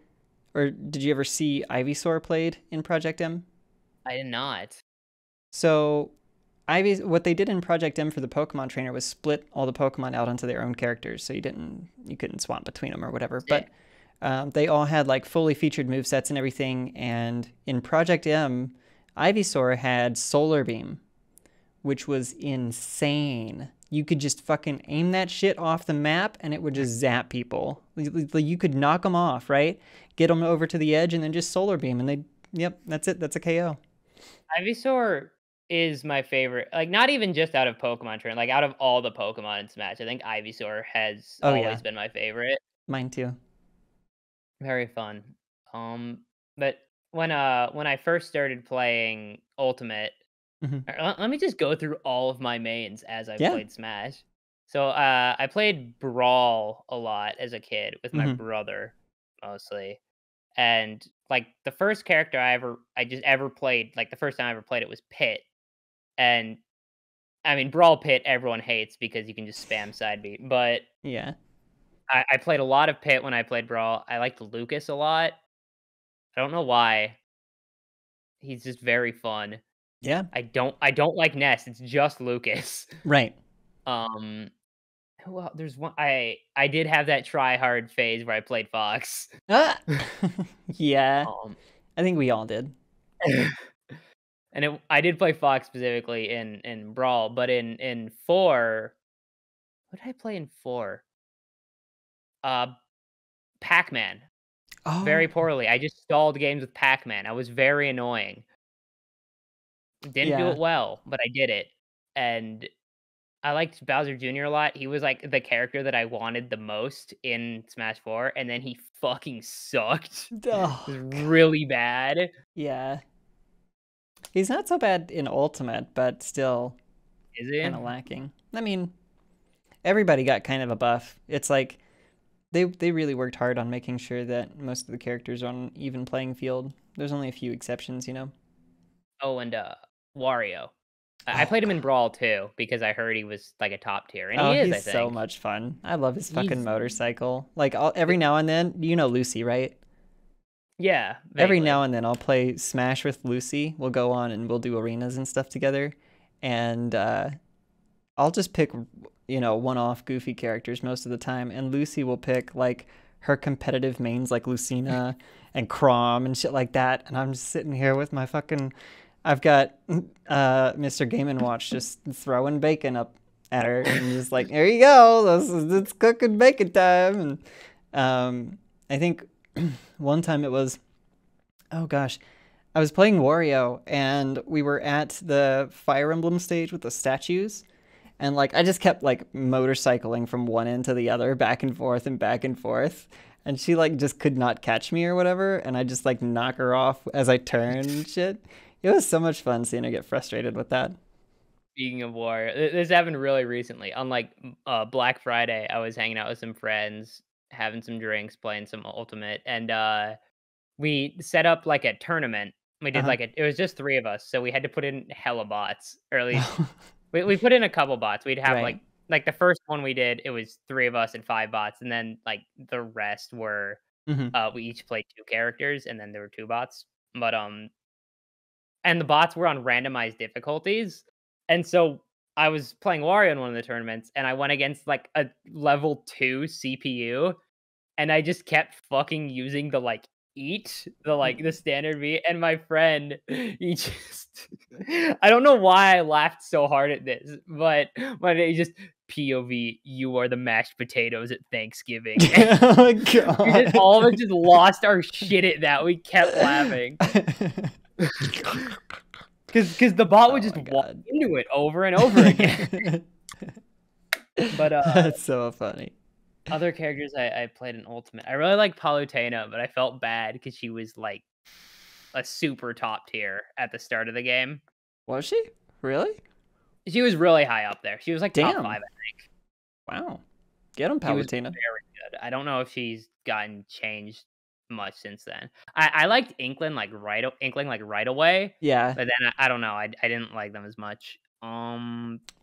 or did you ever see Ivysaur played in Project M? I did not. So, what they did in Project M for the Pokemon Trainer was split all the Pokemon out onto their own characters, so you couldn't swap between them or whatever. Sick. But they all had like fully featured movesets and everything. And in Project M, Ivysaur had Solar Beam, which was insane. You could just fucking aim that shit off the map and it would just zap people. You could knock them off, right? Get them over to the edge and then just Solar Beam, and yep, that's it. That's a KO. Ivysaur is my favorite. Like not even just out of Pokemon Train, like out of all the Pokemon in Smash, I think Ivysaur has Oh yeah, always been my favorite. mine too. Very fun. But when I first started playing Ultimate, Hmm. let me just go through all of my mains as I Yeah. played Smash. So I played Brawl a lot as a kid with my Hmm. brother mostly. And like the first character I just ever played, like the first time I ever played it was Pit. And I mean Brawl Pit everyone hates because you can just spam side beat. But Yeah. I played a lot of Pit when I played Brawl. I liked Lucas a lot. I don't know why. He's just very fun. Yeah. I don't like Ness. It's just Lucas. Right. Um well, there's one I did have that try hard phase where I played Fox. Ah! Yeah. Um I think we all did. and I did play Fox specifically in Brawl, but in 4, what did I play in 4? Uh Pac-Man. Very Oh, poorly. I just stalled games with Pac-Man. I was very annoying. Didn't do yeah. it well, but I did it. And I liked Bowser Jr. a lot. He was like the character that I wanted the most in Smash 4, and then he fucking sucked. It was Oh, God. really bad. Yeah. He's not so bad in Ultimate, but still Is kind he? of lacking. I mean, everybody got kind of a buff. It's like they really worked hard on making sure that most of the characters are on an even playing field. There's only a few exceptions, you know. Oh, and Wario. I Oh played him in God. Brawl too because I heard he was like a top tier, and Oh, he is, he's I so think. much fun. I love his fucking He's motorcycle. Like every now and then, you know Lucy, right? yeah, Every now vaguely. and then I'll play Smash with Lucy. We'll go on and we'll do arenas and stuff together. And I'll just pick, one-off goofy characters most of the time. And Lucy will pick like her competitive mains like Lucina and Crom and shit like that. And I'm just sitting here with my fucking, I've got Mr. Game and Watch just throwing bacon up at her and just like, here you go, it's cooking bacon time. And I think one time it was, oh gosh, I was playing Wario and we were at the Fire Emblem stage with the statues. And like I just kept like motorcycling from one end to the other, back and forth and back and forth. And she like just could not catch me or whatever. And I just like knock her off as I turn and shit. It was so much fun seeing her get frustrated with that. Speaking of Wario, this happened really recently. On like Black Friday, I was hanging out with some friends, having some drinks, playing some Ultimate, and we set up like a tournament. We did Uh like it was just 3 of us, so we had to put in hella bots, or at least huh. we put in a couple bots. We'd have Right. like the first one we did, it was 3 of us and 5 bots, and then like the rest were Hmm. we each played 2 characters, and then there were 2 bots. But and the bots were on randomized difficulties. And so I was playing Wario in one of the tournaments and I went against like a level 2 CPU and I just kept fucking using the like eat the standard meat, and my friend, he just I don't know why I laughed so hard at this, but he just POV, you are the mashed potatoes at Thanksgiving. Oh my We just god. all of us just lost our shit at that. We kept laughing. Cause the bot would Oh just my walk god. into it over and over again. But That's so funny. other characters I played in Ultimate. I really like Palutena, but I felt bad because she was like a super top tier at the start of the game. Was she? Really? She was really high up there. She was like top 5, Damn. I think. Wow. Get him, She was Palutena. very good. I don't know if she's gotten changed much since then. I liked Inkling right away, Yeah. but then I don't know. I didn't like them as much.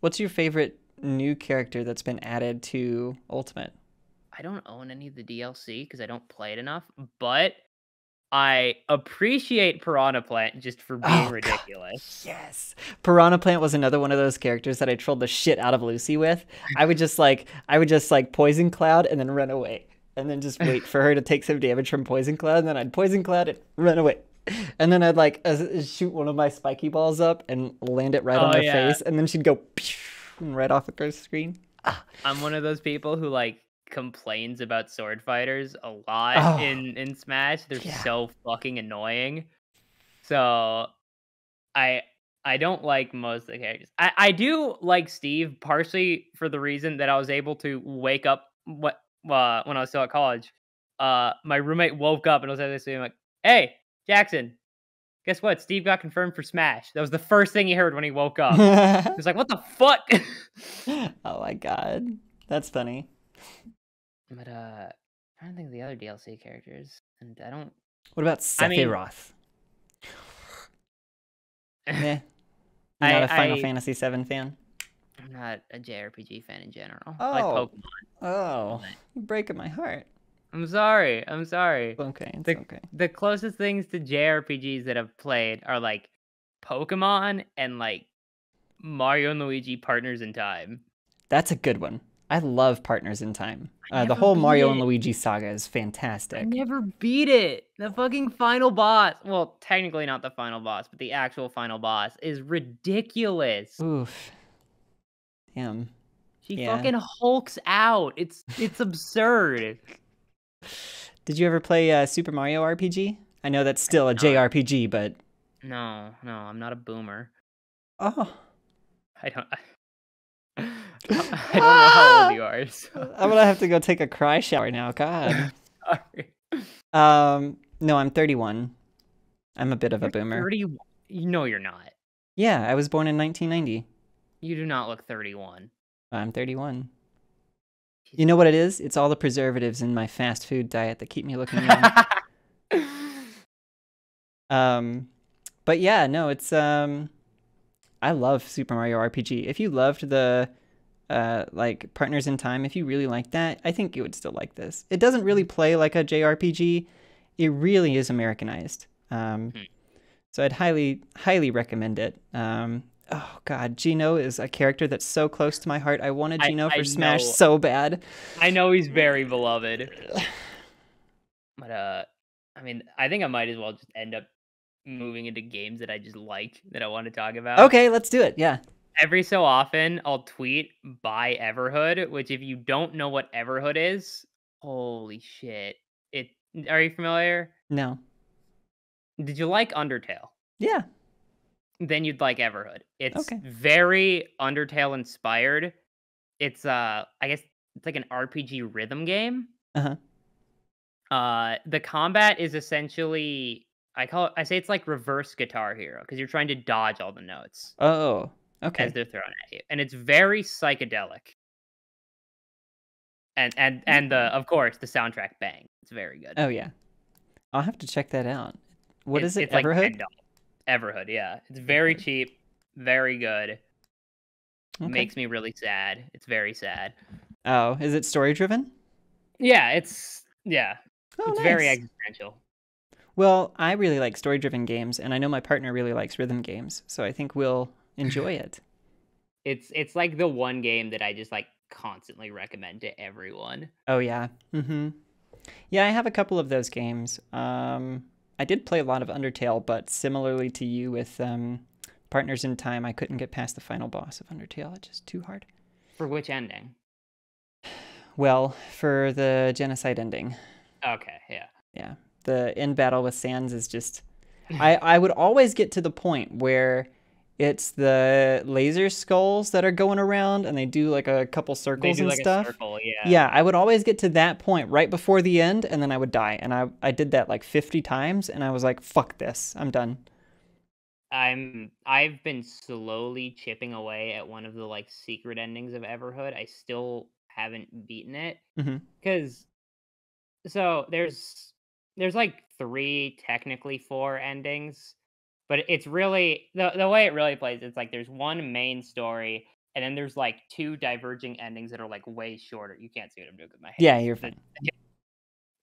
What's your favorite new character that's been added to Ultimate? I don't own any of the DLC because I don't play it enough, but I appreciate Piranha Plant just for being Oh, ridiculous. God, yes. Piranha Plant was another one of those characters that I trolled the shit out of Lucy with. I would just like Poison Cloud and then run away. And then just wait for her to take some damage from Poison Cloud, and then I'd Poison Cloud and run away. And then I'd like shoot one of my spiky balls up and land it right on her face, and then she'd go right off the screen. I'm one of those people who like complains about sword fighters a lot in Smash. They're so fucking annoying. So I don't like most of the characters. I do like Steve partially for the reason that I was able to wake up when I was still at college. My roommate woke up and was at this like, "Hey, Jackson, guess what? Steve got confirmed for Smash." That was the first thing he heard when he woke up. He was like, "What the fuck?" Oh my god, that's funny. But I don't think of the other DLC characters, and I don't. What about Sephiroth? You're not a Final Fantasy VII fan? I'm not a JRPG fan in general. Oh. I like Pokemon. Oh, you're breaking my heart. I'm sorry. Okay, it's okay. The closest things to JRPGs that I've played are like Pokemon and like Mario and Luigi Partners in Time. That's a good one. I love Partners in Time. The whole Mario and Luigi saga is fantastic. I never beat it. The fucking final boss. Well, technically not the final boss, but the actual final boss is ridiculous. Oof. Damn. She fucking hulks out. It's absurd. Did you ever play Super Mario RPG? I know that's still a JRPG, but... No, I'm not a boomer. Oh. I don't know how old you are. So. I'm gonna have to go take a cry shower now. God. Sorry. No, I'm 31. I'm a bit of a boomer. 31? No, you're not. Yeah, I was born in 1990. You do not look 31. I'm 31. You know what it is? It's all the preservatives in my fast food diet that keep me looking young. But yeah, no, it's I love Super Mario RPG. If you loved the like Partners in Time, if you really like that, I think you would still like this. It doesn't really play like a JRPG. It really is Americanized. So I'd highly recommend it. Oh god, Gino is a character that's so close to my heart. I wanted Gino for Smash so bad. I know he's very beloved. But I mean, I think I might as well just end up moving into games that I just like that I want to talk about. Okay, let's do it. Yeah. Every so often, I'll tweet "Buy Everhood," which if you don't know what Everhood is, holy shit! Are you familiar? No. Did you like Undertale? Yeah. Then you'd like Everhood. It's okay. very Undertale inspired. It's I guess it's like an RPG rhythm game. The combat is essentially I say it's like reverse Guitar Hero because you're trying to dodge all the notes. Oh, okay. As they're thrown at you, and it's very psychedelic. And of course the soundtrack bang. It's very good. Oh yeah, I'll have to check that out. What is it? It's Everhood? Like Everhood, yeah. It's very cheap, very good. Okay. Makes me really sad. It's very sad. Oh, is it story driven? Yeah, it's Oh, it's nice. very existential. Well, I really like story driven games, and I know my partner really likes rhythm games, so I think we'll enjoy it. It's like the one game that I just like constantly recommend to everyone. Oh yeah. Mm-hmm. Yeah, I have a couple of those games. I did play a lot of Undertale, but similarly to you with Partners in Time, I couldn't get past the final boss of Undertale. It's just too hard. For which ending? Well, for the genocide ending, Okay, yeah. yeah, the end battle with Sans is just. I would always get to the point where it's the laser skulls that are going around and they do like a couple They circles do and like a stuff. circle, yeah. Yeah, I would always get to that point right before the end and then I would die. And I did that like 50 times and I was like, fuck this. I'm done. I've been slowly chipping away at one of the like secret endings of Everhood. I still haven't beaten it Hmm. because so there's like 3, technically 4 endings, but it's really the way it really plays, it's like there's one main story, and then there's like 2 diverging endings that are like way shorter. You can't see what I'm doing with my Yeah, hands. you're fine.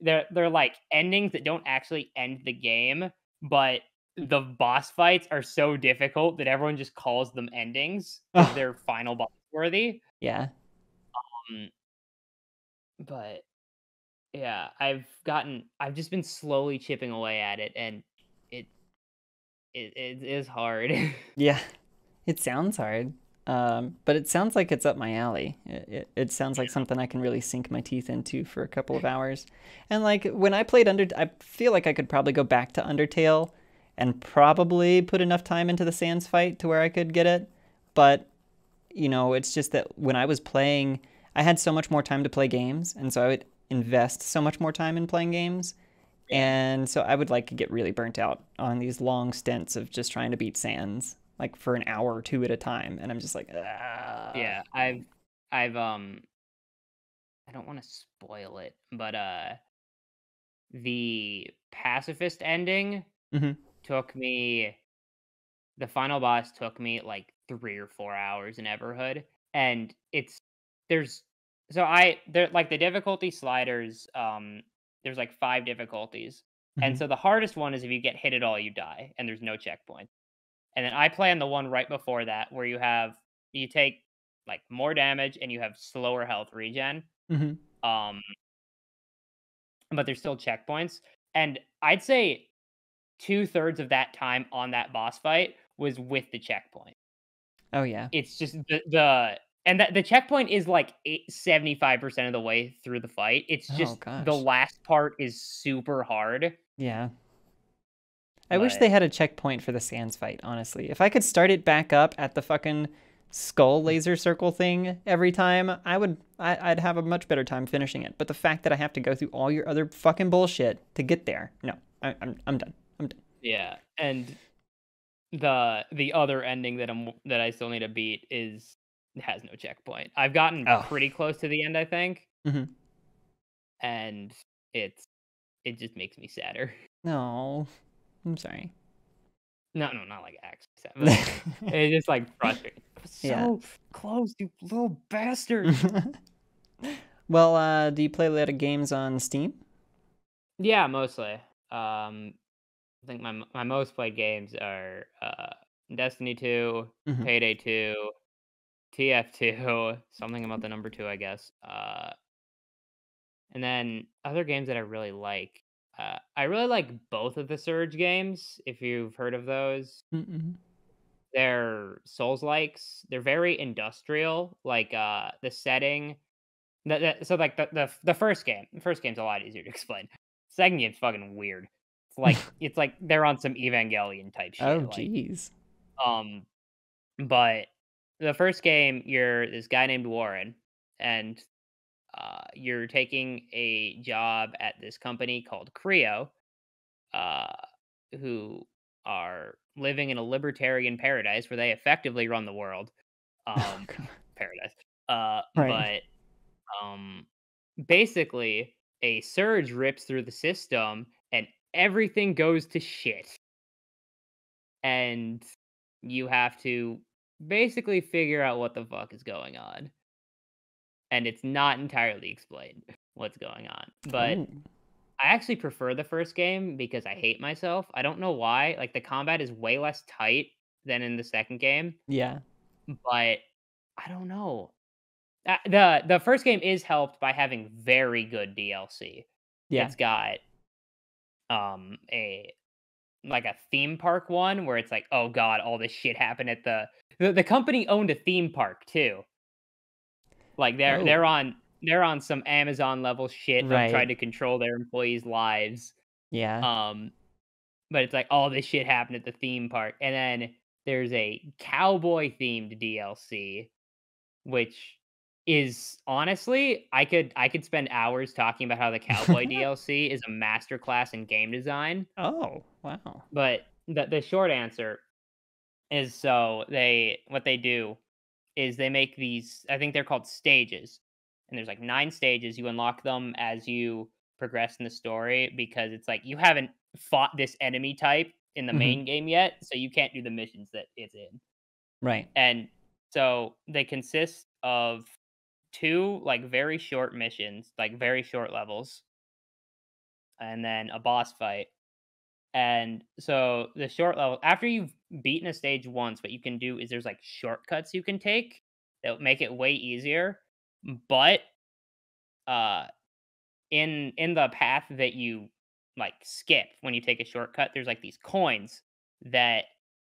They're like endings that don't actually end the game, but the boss fights are so difficult that everyone just calls them endings because Oh, they're final boss worthy. yeah. Um, but yeah, I've just been slowly chipping away at it, and it it is hard. Yeah. It sounds hard. But it sounds like it's up my alley. It sounds like something I can really sink my teeth into for a couple of hours. And like when I played I feel like I could probably go back to Undertale and probably put enough time into the Sans fight to where I could get it. But, it's just that when I was playing, I had so much more time to play games. And so I would invest so much more time in playing games. Yeah. And so I would like get really burnt out on these long stints of just trying to beat Sans, like for an hour or two at a time. And I'm just like, ah. Yeah, I've I don't want to spoil it, but the pacifist ending Hmm. took me the final boss took me like 3 or 4 hours in Everhood, and there's there like the difficulty sliders, there's like 5 difficulties, and Hmm. so the hardest one is if you get hit at all, you die, and there's no checkpoint. And then I play on the one right before that where you take like more damage and you have slower health regen. Hmm. Um, but there's still checkpoints. And I'd say 2/3 of that time on that boss fight was with the checkpoint. Oh, yeah. It's just the and that the checkpoint is like 75% of the way through the fight. It's Oh, just the gosh. last part is super hard. Yeah. I wish they But had a checkpoint for the Sans fight, honestly. If I could start it back up at the fucking skull laser circle thing every time, I'd have a much better time finishing it. But the fact that I have to go through all your other fucking bullshit to get there, no, I'm done. I'm done. yeah, and the other ending that I still need to beat has no checkpoint. I've gotten Oh. pretty close to the end, I think, Hmm. and it's it just makes me sadder. No, I'm sorry. No, no, not like actually sad, but like it's just like frustrating. Yeah. So close, you little bastard. Well, do you play a lot of games on Steam? Yeah, mostly. I think my most played games are Destiny 2, Hmm. Payday 2, TF2, something about the number 2, I guess. And then other games that I really like. I really like both of the Surge games, if you've heard of those. Mm-mm. They're Souls likes. They're very industrial. Like the setting. So like the first game. The first game's a lot easier to explain. Second game's fucking weird. It's like they're on some Evangelion type Oh, shit. geez. Um but the first game, you're this guy named Warren, and you're taking a job at this company called Creo, uh, who are living in a libertarian paradise where they effectively run the world. Oh, Um, God. paradise. Right. But um, basically, a surge rips through the system and everything goes to shit. And you have to basically figure out what the fuck is going on. And it's not entirely explained what's going on. But Oh, I actually prefer the first game because I hate myself. I don't know why. Like the combat is way less tight than in the second game, yeah. but I don't know. The first game is helped by having very good DLC. Yeah. It's got a like a theme park one where it's like, oh god, all this shit happened at the company owned a theme park too. Like Oh, they're on some Amazon level shit of right. trying to control their employees' lives. Yeah. Um, but it's like all this shit happened at the theme park. And then there's a cowboy themed DLC, which is honestly, I could spend hours talking about how the cowboy DLC is a masterclass in game design. Oh, wow. But the short answer is so they what they do is they make these, I think they're called stages. And there's like 9 stages. You unlock them as you progress in the story because it's like you haven't fought this enemy type in the Hmm. main game yet, so you can't do the missions that it's in. Right. And so they consist of 2 like very short missions, like very short levels, and then a boss fight. And so the short level, after you've beaten a stage once, what you can do is there's like shortcuts you can take that make it way easier. But uh in the path that you like skip when you take a shortcut, there's like these coins that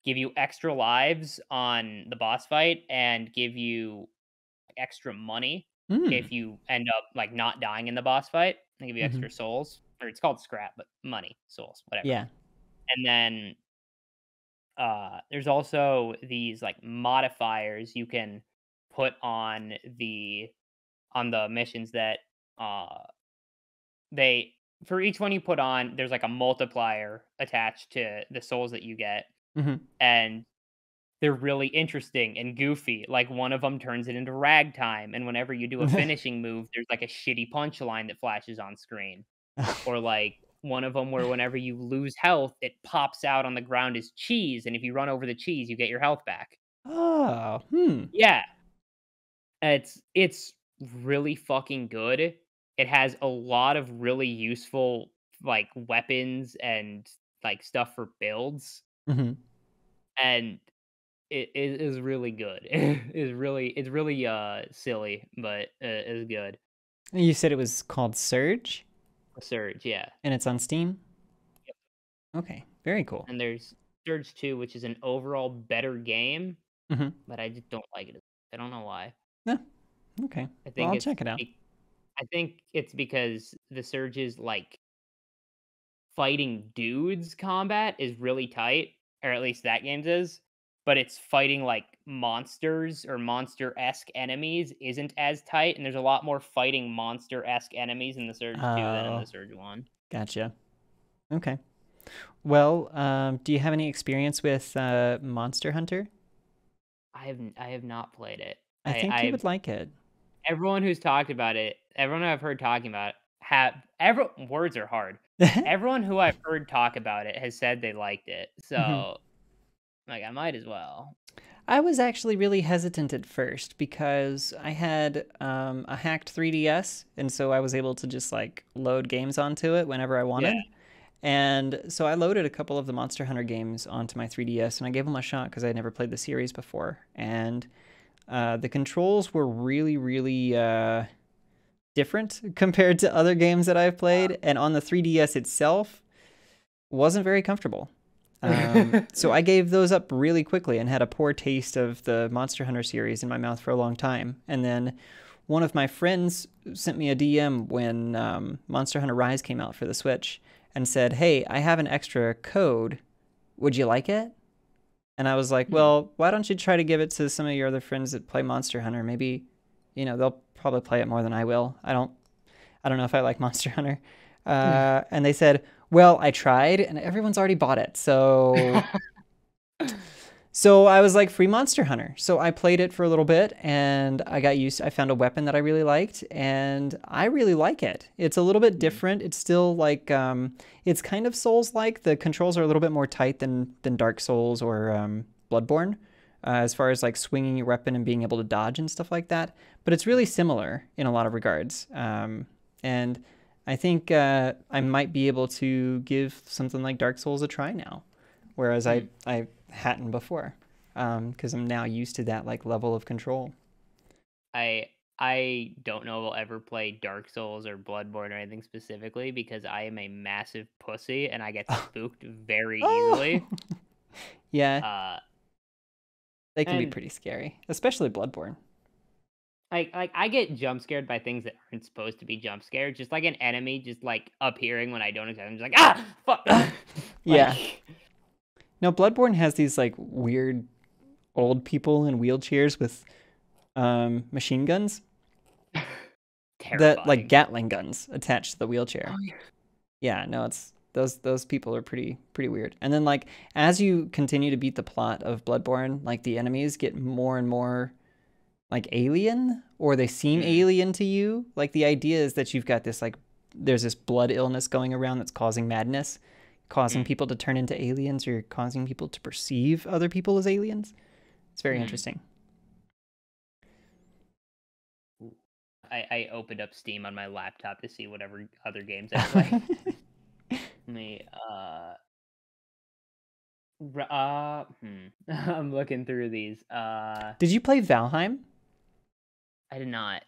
give you extra lives on the boss fight and give you extra money Mm. if you end up like not dying in the boss fight. They give you Hmm. extra souls, or it's called scrap, but money, souls, whatever. Yeah. And then there's also these like modifiers you can put on the missions that uh they for each one you put on, there's like a multiplier attached to the souls that you get, Hmm. and they're really interesting and goofy. Like one of them turns it into ragtime, and whenever you do a finishing move, there's like a shitty punchline that flashes on screen. Or like one of them where whenever you lose health, it pops out on the ground as cheese, and if you run over the cheese, you get your health back. Oh, hmm. Yeah, it's really fucking good. It has a lot of really useful, like, weapons and, like, stuff for builds, Hmm. and it is really good. It's really, silly, but, it's good. You said it was called Surge, Surge, yeah. and it's on Steam? Yep, Okay, very cool. and there's Surge 2, which is an overall better game, Hmm. but I just don't like it. I don't know why. Yeah, okay. I Well, think I'll it's check it out. be I think it's because the Surge's, like, fighting dudes combat is really tight, or at least that game's is, but it's fighting, like, monsters or monster-esque enemies isn't as tight, and there's a lot more fighting monster-esque enemies in the Surge 2 than in Oh, the Surge 1. gotcha. Okay. Well, do you have any experience with Monster Hunter? I have not played it. I think you would like it. Everyone who's talked about it, everyone I've heard talking about it, have every words are hard. Everyone who I've heard talk about it has said they liked it, Hmm. so, like, I might as well. I was actually really hesitant at first because I had a hacked 3DS, and so I was able to just like load games onto it whenever I Yeah. wanted. And so I loaded a couple of the Monster Hunter games onto my 3DS, and I gave them a shot because I had never played the series before. And the controls were really, really different compared to other games that I've played. And on the 3DS itself, wasn't very comfortable. So I gave those up really quickly and had a poor taste of the Monster Hunter series in my mouth for a long time. And then one of my friends sent me a DM when Monster Hunter Rise came out for the Switch and said, "Hey, I have an extra code. Would you like it?" And I was like, Hmm. "Well, why don't you try to give it to some of your other friends that play Monster Hunter? Maybe, they'll probably play it more than I will. I don't know if I like Monster Hunter." And they said, "Well, I tried, and everyone's already bought it. So I was like, free Monster Hunter. So I played it for a little bit, and I found a weapon that I really liked, and I really like it. It's a little bit Hmm. different. It's still like, it's kind of Souls-like. The controls are a little bit more tight than Dark Souls or Bloodborne, as far as like swinging your weapon and being able to dodge and stuff like that. But it's really similar in a lot of regards. And I think I might be able to give something like Dark Souls a try now, whereas I Hmm. I hadn't before, because I'm now used to that like level of control. I I don't know if I'll ever play Dark Souls or Bloodborne or anything specifically because I am a massive pussy and I get spooked very Oh, easily. yeah, Uh, they can be and pretty scary, especially Bloodborne. I get jump scared by things that aren't supposed to be jump scared, just like an enemy just like appearing when I don't expect. I'm just like ah fuck, Yeah. like No, Bloodborne has these like weird old people in wheelchairs with machine guns that like terrifying. Gatling guns attached to the wheelchair. Oh yeah. Yeah, no, it's those people are pretty weird. And then like as you continue to beat the plot of Bloodborne, like the enemies get more and more like alien or they seem Mm, alien to you. Like the idea is that you've got this like there's this blood illness going around that's causing madness, causing mm, people to turn into aliens or causing people to perceive other people as aliens. It's very mm. interesting. Ooh. I opened up Steam on my laptop to see whatever other games I play. Let me I'm looking through these. Did you play Valheim? I did not.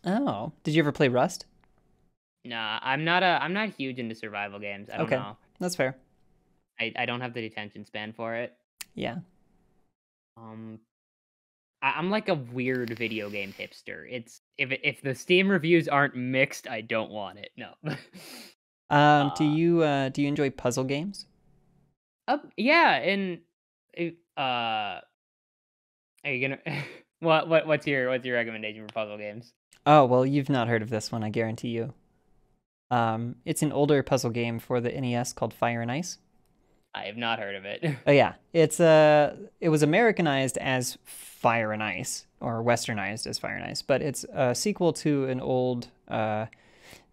Oh, did you ever play Rust? Nah, I'm not huge into survival games. I don't Okay, know. that's fair. I don't have the attention span for it. Yeah. Um, I'm like a weird video game hipster. It's if the Steam reviews aren't mixed, I don't want it. No. uh, Do you enjoy puzzle games? yeah, and are you gonna what's your recommendation for puzzle games? Oh, well, you've not heard of this one, I guarantee you. It's an older puzzle game for the NES called Fire and Ice. I have not heard of it. Oh yeah, it was Americanized as Fire and Ice or Westernized as Fire and Ice, but it's a sequel to an old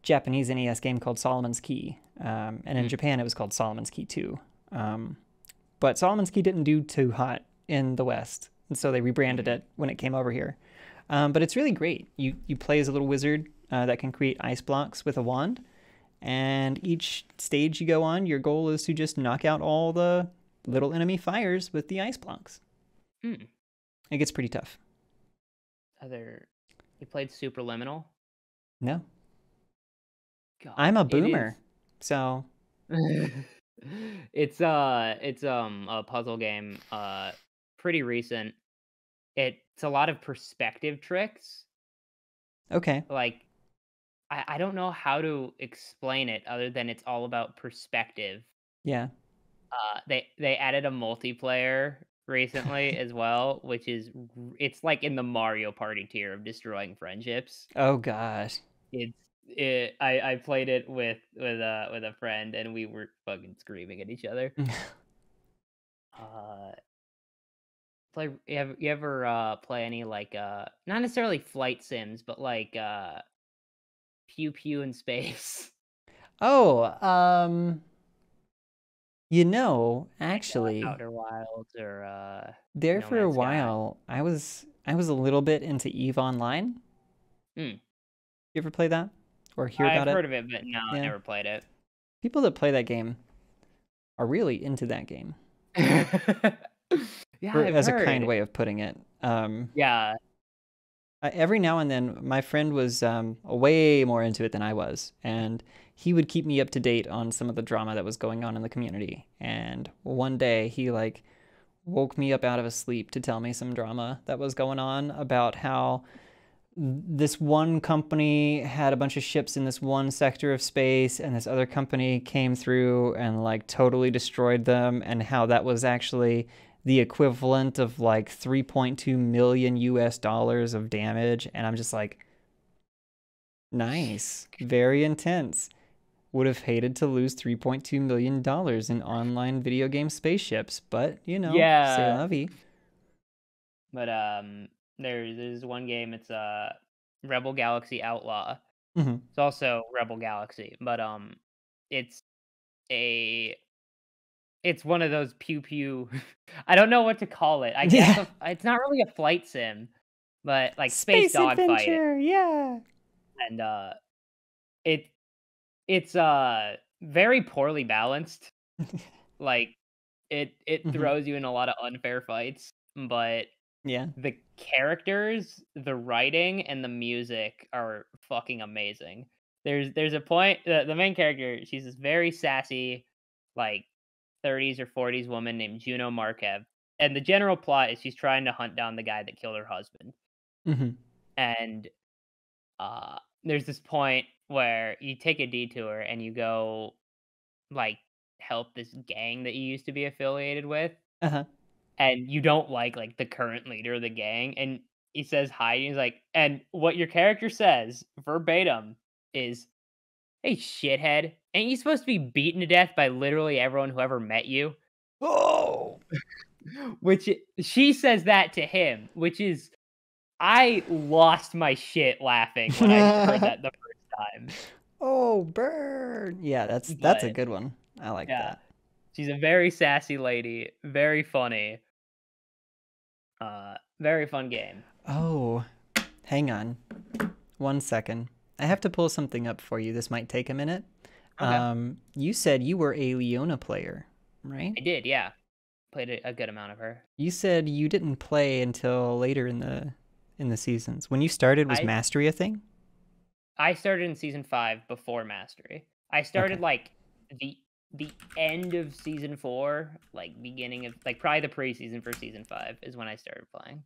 Japanese NES game called Solomon's Key, and in Mm, Japan it was called Solomon's Key 2. But Solomon's Key didn't do too hot in the West, and so they rebranded mhm, it when it came over here. But it's really great. You play as a little wizard that can create ice blocks with a wand, and each stage you go on, your goal is to just knock out all the little enemy fires with the ice blocks. mm. It gets pretty tough. Other you played Superliminal? No, I'm God, a it is. boomer, so It's a puzzle game, pretty recent. It's a lot of perspective tricks. okay, Like I don't know how to explain it other than it's all about perspective. yeah. They added a multiplayer recently as well, which is it's like in the Mario Party tier of destroying friendships. Oh gosh. I played it with a friend and we were fucking screaming at each other. Uh, you ever play any like not necessarily flight sims, but like pew pew in space, Oh, like actually, Outer Wilds or there No for a Man's Sky? while, I was a little bit into Eve Online. Hmm. You ever play that or hear I've about it? heard of it, but no, I Yeah. never played it. People that play that game are really into that game, Yeah, for I've as a kind heard. way of putting it. Yeah. Every now and then, my friend was way more into it than I was, and he would keep me up to date on some of the drama that was going on in the community. And one day, he like woke me up out of a sleep to tell me some drama that was going on about how this one company had a bunch of ships in this one sector of space and this other company came through and like totally destroyed them, and how that was actually the equivalent of like 3.2 million US dollars of damage. And I'm just like, nice, very intense. Would have hated to lose 3.2 million dollars in online video game spaceships, but c'est Yeah. la vie. But there's one game, it's Rebel Galaxy Outlaw. Hmm. It's also Rebel Galaxy, but it's a it's one of those pew pew. I don't know what to call it. I guess Yeah. it's not really a flight sim, but like space Space dogfighting, adventure, yeah. and it it's very poorly balanced. Like it Hmm. throws you in a lot of unfair fights, but Yeah. The characters, the writing, and the music are fucking amazing. There's a point the main character, she's this very sassy, like 30s or 40s woman named Juno Markev. And the general plot is she's trying to hunt down the guy that killed her husband. Hmm. And there's this point where you take a detour and you go like help this gang that you used to be affiliated with, Uh-huh. and you don't like the current leader of the gang, and he says hi, and he's like, and what your character says verbatim is, "Hey, shithead, ain't you supposed to be beaten to death by literally everyone who ever met you?" Oh. Which she says that to him, which is I lost my shit laughing when I heard that the first time. Oh, burn. Yeah, that's a But good one. I like yeah, that. she's a very sassy lady, very funny. Very fun game. Oh, hang on. 1 second. I have to pull something up for you. This might take a minute. Okay. You said you were a Leona player, right? I did, yeah. Played a good amount of her. You said you didn't play until later in the seasons. When you started, was I Mastery a thing? I started in season 5 before Mastery. I started Okay. like the end of season 4, like beginning of like probably the preseason for season 5 is when I started playing.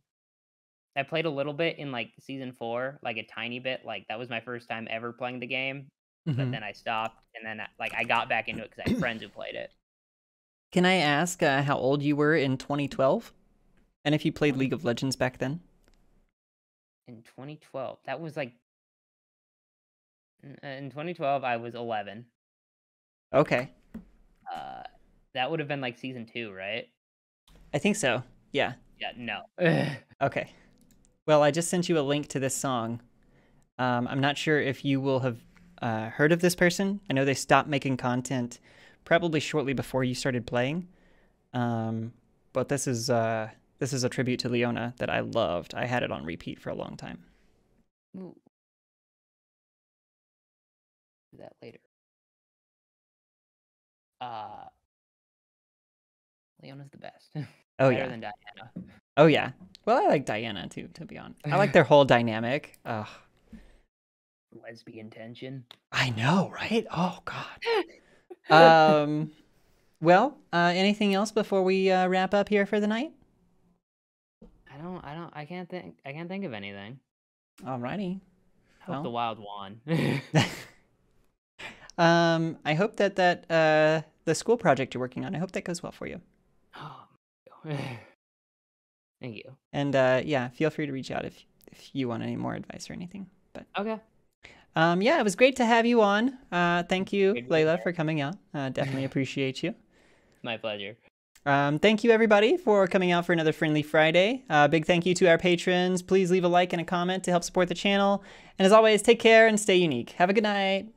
I played a little bit in like season 4, like a tiny bit. Like that was my first time ever playing the game, but Hmm. then I stopped, and then like I got back into it because I had friends who played it. Can I ask how old you were in 2012? And if you played 20 League of Legends back then? in 2012, that was like in 2012 I was 11. Okay. Uh, that would have been like season 2, right? I think so. Yeah. Yeah, no. Okay. Well, I just sent you a link to this song. I'm not sure if you will have heard of this person. I know they stopped making content probably shortly before you started playing. But this is a tribute to Leona that I loved. I had it on repeat for a long time. Ooh, do that later. Uh, Leona's the best. Oh Better yeah. than Diana. Oh yeah. Well, I like Diana too, to be honest. I like their whole dynamic. Ugh. Lesbian tension. I know, right? Oh God. Um. Well, anything else before we wrap up here for the night? I can't think of anything. Alrighty. I hope the Well, wild won. I hope that the school project you're working on, I hope that goes well for you. Oh, thank you. And yeah, feel free to reach out if you want any more advice or anything. But Okay. yeah, it was great to have you on. Thank you, Great to be Layla, here. for coming out. Definitely appreciate you. My pleasure. Thank you, everybody, for coming out for another Friendly Friday. Big thank you to our patrons. Please leave a like and a comment to help support the channel. And as always, take care and stay unique. Have a good night.